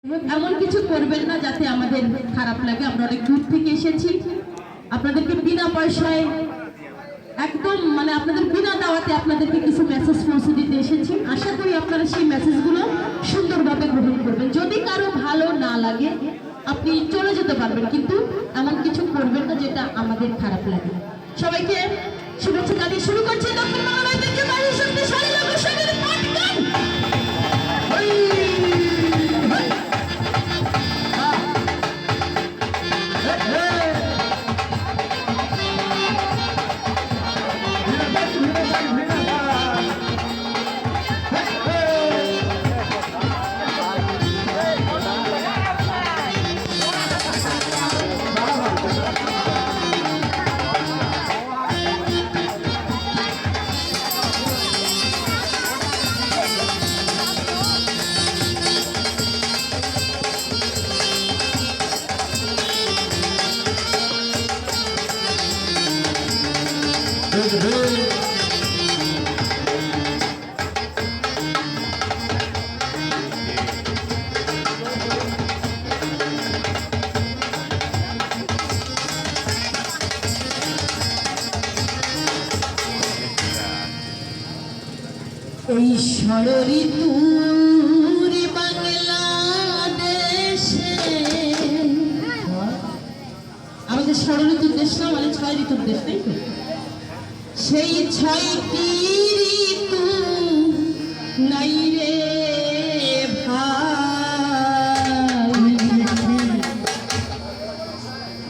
এমন কিছু করবেন না যাতে আমাদের খারাপ লাগে। আমরা অনেক দূর থেকে এসেছি, আপনাদেরকে বিনা পয়সায় একদম আপনাদের বিনা দাওয়াতে আপনাদেরকে কিছু মেসেজ পৌঁছে দিতে এসেছি। আশা করি আপনারা সেই মেসেজগুলো সুন্দরভাবে গ্রহণ করবেন। যদি কারো ভালো না লাগে আপনি চলে যেতে পারবেন, কিন্তু এমন কিছু করবেন না যেটা আমাদের খারাপ লাগে। সবাইকে শুভেচ্ছা জানিয়ে শুরু করছি দক্ষিণ বাংলা ঐতিহ্যবাহী শক্তিশালী লোকসঙ্গীত পাঠ গান। এই ষড়ঋতুর বাংলাদেশে, আমাদের ষড়ঋতুর দেশ না, মানে 6 ঋতুর দেশ, তাই তো? সেই 6টি ঋতু নাই রে ভাই,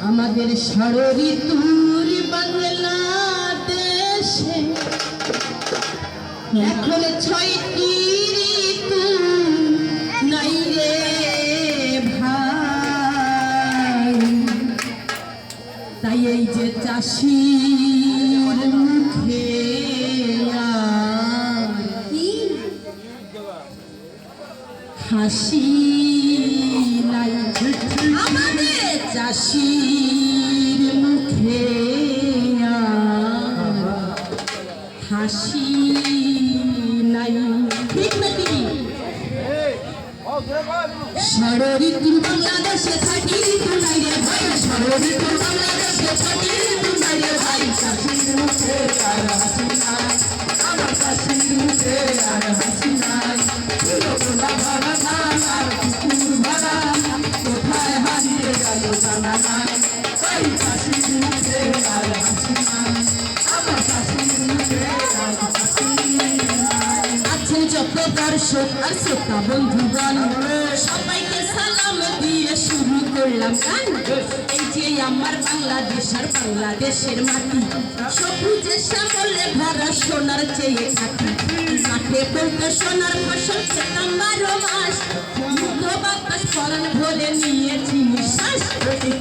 আমাদের ষড়ঋতুর বাংলাদেশে এখন 6টি ঋতু নাই রে ভাই। তাই এই যে চাষির মুখে হাসি নাই, আমাদের চাষির মুখে হাসি নাই, ঠিক নাকি? ষড়ঋতুর বাংলাদেশে 6টি ঋতু নাই রে ভাই, ষড়ঋতুর বাংলাদেশে 6টি ঋতু নাই রে ভাই। চাষির মুখে আর হাসি নাই, আমার চাষির মুখে আর হাসি নাই। গোলা ভরা ধান আর পুকুর ভরা, কোথায় হারিয়ে গেল জানা নাই। ভাই চাষির মুখে আর হাসি নাই, আমার চাষির মুখে আর হাসি নাই। আছেন যত দর্শক আর শ্রোতা বন্ধুগণ, সবাইকে সালাম দিয়ে শুরু করলাম গান। এই যে আমার বাংলাদেশ আর বাংলাদেশের মাটি, সবুজে শ্যামলে ভরা সোনার চেয়ে খাঁটি। মাঠে পড়তো সোনার ফসল খেতাম 12 মাস, মুগ্ধ বাতাস পরাণ ভরে নিয়েছি নিঃশ্বাস।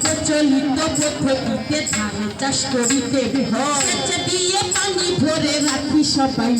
প্রচলিত পদ্ধতিতে ধান চাষ করিতে হয়, দিয়ে পানি ভরে রাখি সবাই।